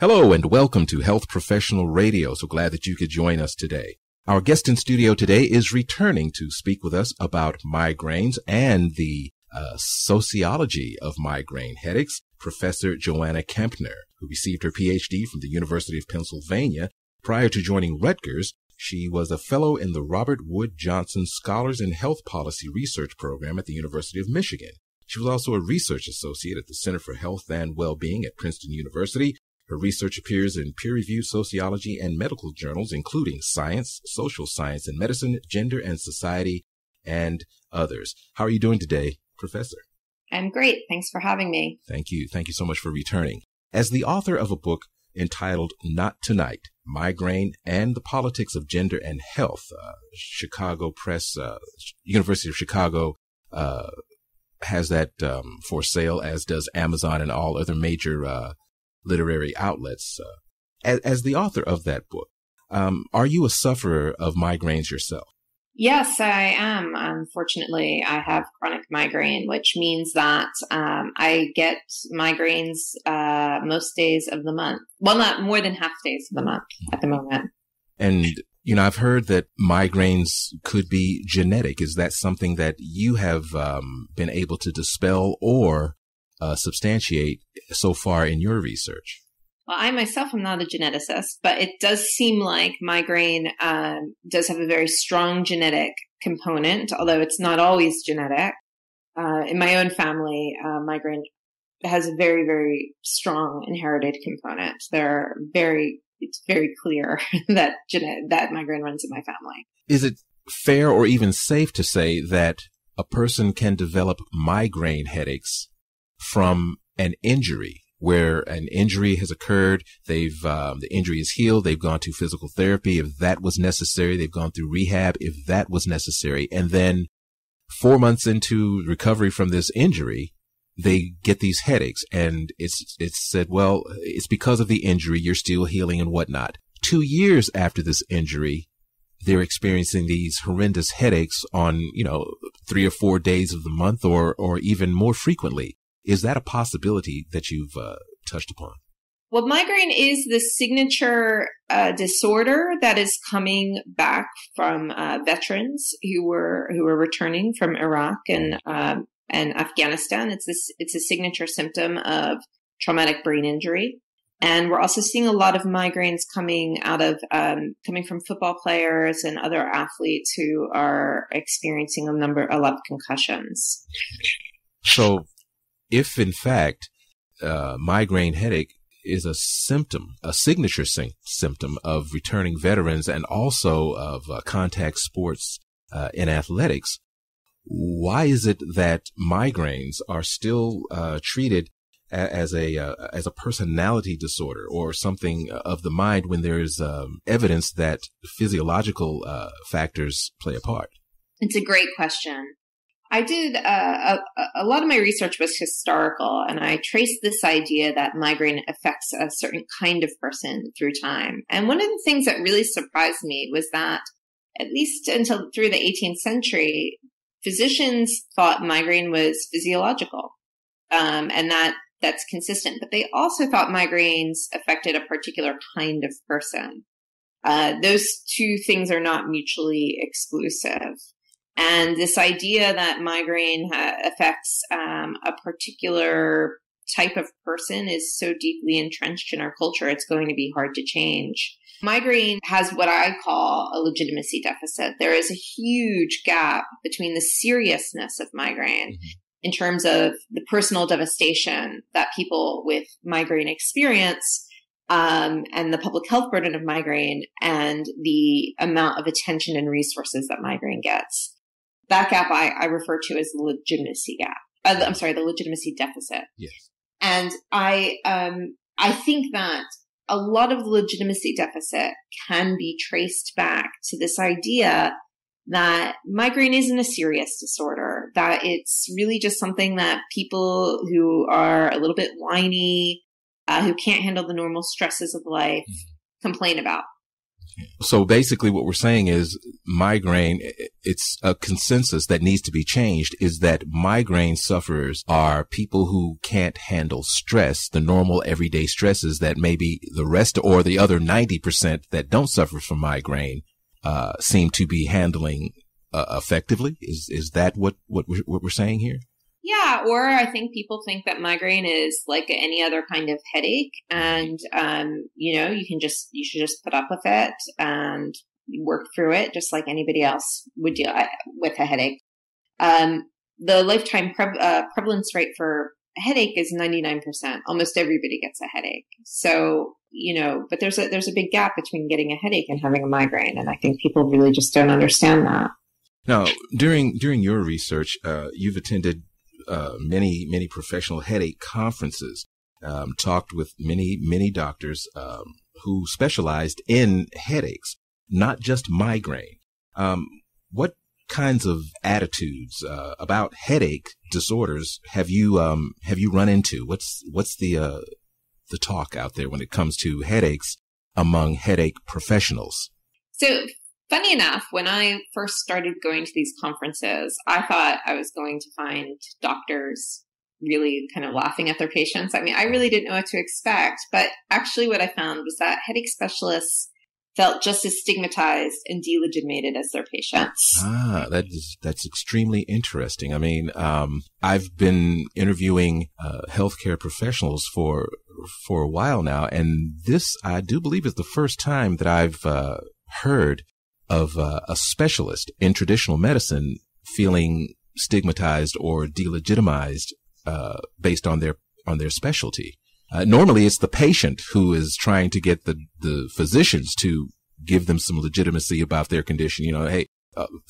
Hello and welcome to Health Professional Radio. So glad that you could join us today. Our guest in studio today is returning to speak with us about migraines and the sociology of migraine headaches, Professor Joanna Kempner, who received her PhD from the University of Pennsylvania. Prior to joining Rutgers, she was a fellow in the Robert Wood Johnson Scholars in Health Policy Research Program at the University of Michigan. She was also a research associate at the Center for Health and Well-Being at Princeton University. Her research appears in peer-reviewed sociology and medical journals, including Science, Social Science and Medicine, Gender and Society, and others. How are you doing today, Professor? I'm great. Thanks for having me. Thank you. Thank you so much for returning. As the author of a book entitled Not Tonight, Migraine and the Politics of Gender and Health, Chicago Press, University of Chicago has that for sale, as does Amazon and all other major literary outlets. As the author of that book, are you a sufferer of migraines yourself? Yes, I am. Unfortunately, I have chronic migraine, which means that I get migraines most days of the month. Well, not more than half days of the month at the moment. And, I've heard that migraines could be genetic. Is that something that you have been able to dispel or substantiate so far in your research? Well, I myself am not a geneticist, but it does seem like migraine does have a very strong genetic component, although it's not always genetic. In my own family, migraine has a very, very strong inherited component. It's very clear that that migraine runs in my family. Is it fair or even safe to say that a person can develop migraine headaches from an injury, where an injury has occurred, the injury is healed, they've gone to physical therapy if that was necessary, they've gone through rehab if that was necessary, and then 4 months into recovery from this injury, they get these headaches, and it's said, well, it's because of the injury, you're still healing and whatnot. 2 years after this injury, they're experiencing these horrendous headaches on, 3 or 4 days of the month or even more frequently. Is that a possibility that you've touched upon? Well, migraine is the signature disorder that is coming back from veterans who were returning from Iraq and Afghanistan. It's a signature symptom of traumatic brain injury, and we're also seeing a lot of migraines coming from football players and other athletes who are experiencing a lot of concussions. So, if in fact migraine headache is a signature symptom of returning veterans and also of contact sports in athletics, why is it that migraines are still treated as a personality disorder or something of the mind when there is evidence that physiological factors play a part? It's a great question. I did a lot of my research was historical, and I traced this idea that migraine affects a certain kind of person through time. And one of the things that really surprised me was that, at least until through the 18th century, physicians thought migraine was physiological, and that's consistent. But they also thought migraines affected a particular kind of person. Those two things are not mutually exclusive. And this idea that migraine affects a particular type of person is so deeply entrenched in our culture, it's going to be hard to change. Migraine has what I call a legitimacy deficit. There is a huge gap between the seriousness of migraine in terms of the personal devastation that people with migraine experience, and the public health burden of migraine, and the amount of attention and resources that migraine gets. That gap I refer to as the legitimacy gap. The legitimacy deficit. Yes. And I think that a lot of the legitimacy deficit can be traced back to this idea that migraine isn't a serious disorder, that it's really just something that people who are a little bit whiny, who can't handle the normal stresses of life, complain about. So basically what we're saying is migraine, it's a consensus that needs to be changed, is that migraine sufferers are people who can't handle stress, the normal everyday stresses that maybe the rest or the other 90% that don't suffer from migraine seem to be handling effectively. Is that what we're saying here? Yeah, or I think people think that migraine is like any other kind of headache, and you should just put up with it and work through it, just like anybody else would deal with a headache. The lifetime prevalence rate for a headache is 99%. Almost everybody gets a headache. So but there's a big gap between getting a headache and having a migraine, and I think people really just don't understand that. Now, during your research, you've attended many professional headache conferences, talked with many doctors who specialized in headaches, not just migraine. What kinds of attitudes about headache disorders have you run into? What's the talk out there when it comes to headaches among headache professionals? So, funny enough, when I first started going to these conferences, I thought I was going to find doctors really kind of laughing at their patients. I mean, I really didn't know what to expect, but actually what I found was that headache specialists felt just as stigmatized and delegitimated as their patients. That's extremely interesting. I mean, I've been interviewing healthcare professionals for a while now, and this, I do believe, is the first time that I've heard of a specialist in traditional medicine feeling stigmatized or delegitimized based on their specialty. Normally, it's the patient who is trying to get the physicians to give them some legitimacy about their condition. Hey,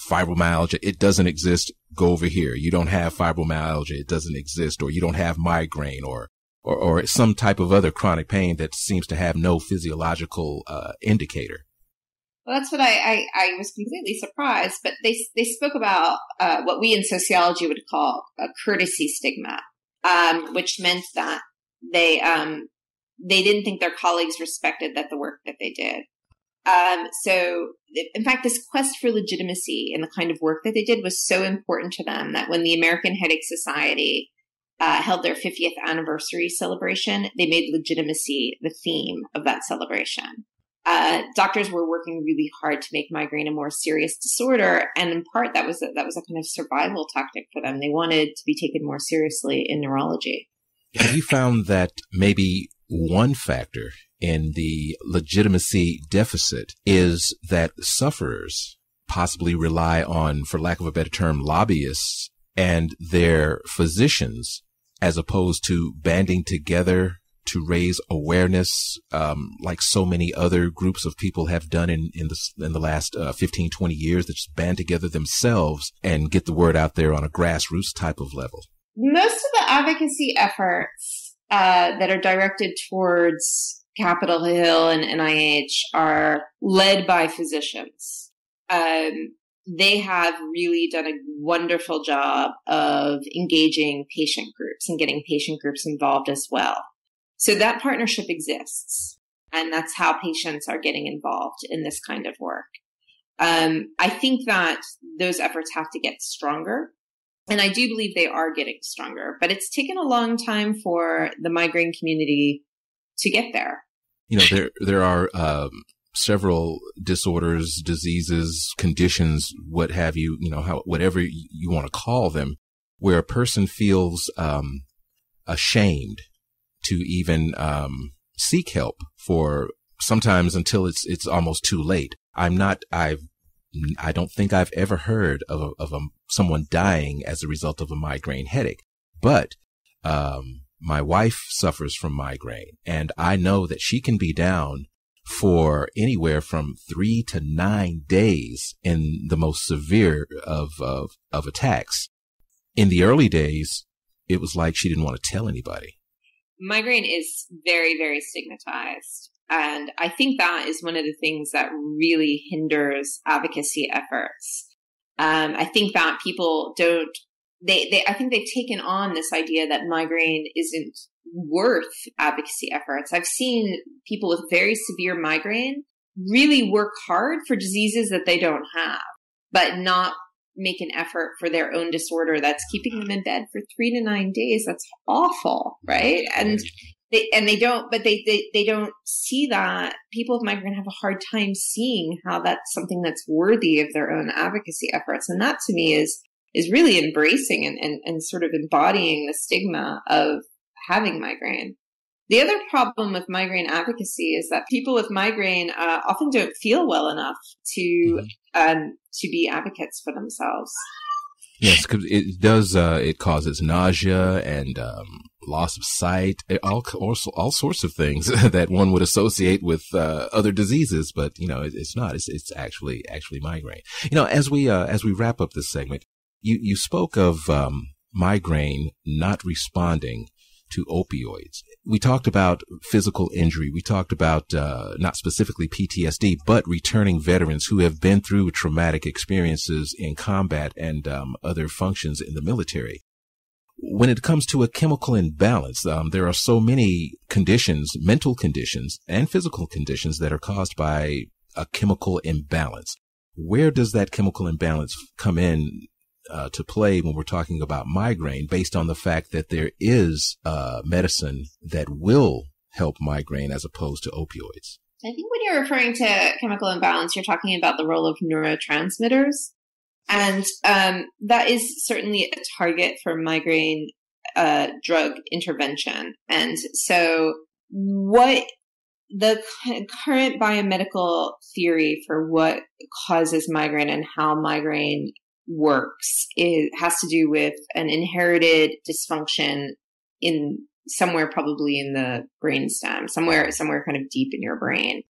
fibromyalgia, it doesn't exist. Go over here. You don't have fibromyalgia. It doesn't exist. Or you don't have migraine or some type of other chronic pain that seems to have no physiological indicator. Well, that's what I was completely surprised, but they spoke about what we in sociology would call a courtesy stigma, which meant that they didn't think their colleagues respected the work that they did. So in fact, this quest for legitimacy in the kind of work that they did was so important to them that when the American Headache Society held their 50th anniversary celebration, they made legitimacy the theme of that celebration. Doctors were working really hard to make migraine a more serious disorder, and in part that was a kind of survival tactic for them. They wanted to be taken more seriously in neurology. Have you found that maybe one factor in the legitimacy deficit is that sufferers possibly rely on, for lack of a better term, lobbyists and their physicians, as opposed to banding together to raise awareness, like so many other groups of people have done in the last 15, 20 years, that just band together themselves and get the word out there on a grassroots type of level? Most of the advocacy efforts that are directed towards Capitol Hill and NIH are led by physicians. They have really done a wonderful job of engaging patient groups and getting patient groups involved as well. So that partnership exists, and that's how patients are getting involved in this kind of work. I think that those efforts have to get stronger, and I do believe they are getting stronger, but it's taken a long time for the migraine community to get there. There are several disorders, diseases, conditions, what have you, whatever you want to call them, where a person feels ashamed to even seek help for sometimes until it's almost too late. I don't think I've ever heard of someone dying as a result of a migraine headache, but my wife suffers from migraine, and I know that she can be down for anywhere from 3 to 9 days in the most severe of attacks. In the early days, it was like she didn't want to tell anybody. Migraine is very, very stigmatized. And I think that is one of the things that really hinders advocacy efforts. I think that people I think they've taken on this idea that migraine isn't worth advocacy efforts. I've seen people with very severe migraine really work hard for diseases that they don't have, but not make an effort for their own disorder that's keeping them in bed for 3 to 9 days. That's awful, right? And they don't see that. People with migraine have a hard time seeing how that's something that's worthy of their own advocacy efforts. And that to me is really embracing and sort of embodying the stigma of having migraine. The other problem with migraine advocacy is that people with migraine often don't feel well enough to be advocates for themselves. Yes, because it does. It causes nausea and loss of sight, all sorts of things that one would associate with other diseases. But it's not. It's actually migraine. As we wrap up this segment, you spoke of migraine not responding to opioids. We talked about physical injury. We talked about not specifically PTSD, but returning veterans who have been through traumatic experiences in combat and other functions in the military. When it comes to a chemical imbalance, there are so many conditions, mental conditions and physical conditions that are caused by a chemical imbalance. Where does that chemical imbalance come in to play when we're talking about migraine, based on the fact that there is medicine that will help migraine as opposed to opioids? I think when you're referring to chemical imbalance, you're talking about the role of neurotransmitters. And that is certainly a target for migraine drug intervention. And so what the current biomedical theory for what causes migraine and how migraine works, it has to do with an inherited dysfunction in somewhere, probably in the brainstem, somewhere kind of deep in your brain,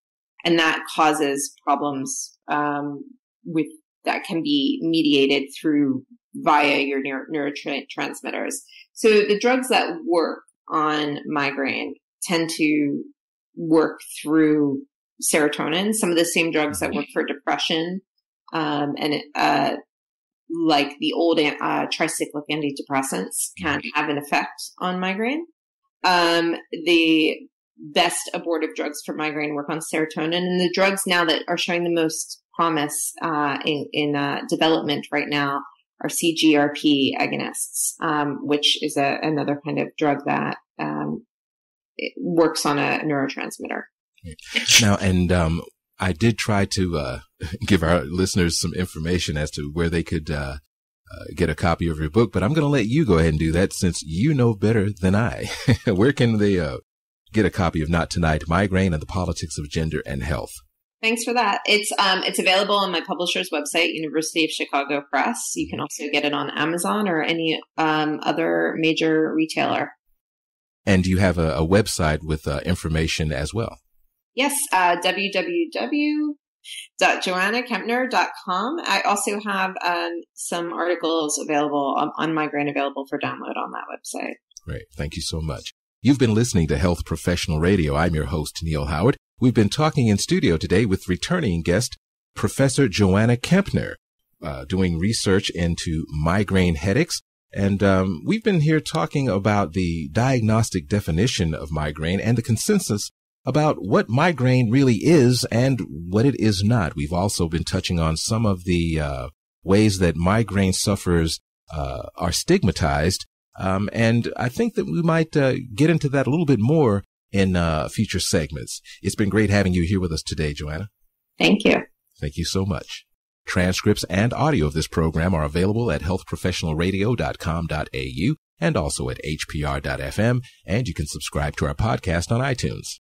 and that causes problems with that can be mediated via your neurotransmitters. So the drugs that work on migraine tend to work through serotonin. Some of the same drugs that work for depression like the old tricyclic antidepressants can have an effect on migraine. The best abortive drugs for migraine work on serotonin, and the drugs now that are showing the most promise in development right now are CGRP agonists, which is another kind of drug that it works on a neurotransmitter. Now, and I did try to give our listeners some information as to where they could get a copy of your book, but I'm going to let you go ahead and do that since you know better than I. Where can they get a copy of Not Tonight, Migraine and the Politics of Gender and Health? Thanks for that. It's available on my publisher's website, University of Chicago Press. You can also get it on Amazon or any other major retailer. And you have a website with information as well. Yes, www.joannakempner.com. I also have some articles available on migraine available for download on that website. Great. Thank you so much. You've been listening to Health Professional Radio. I'm your host, Neil Howard. We've been talking in studio today with returning guest, Professor Joanna Kempner, doing research into migraine headaches. And we've been here talking about the diagnostic definition of migraine and the consensus about what migraine really is and what it is not. We've also been touching on some of the ways that migraine sufferers are stigmatized. And I think that we might get into that a little bit more in future segments. It's been great having you here with us today, Joanna. Thank you. Thank you so much. Transcripts and audio of this program are available at healthprofessionalradio.com.au and also at hpr.fm. And you can subscribe to our podcast on iTunes.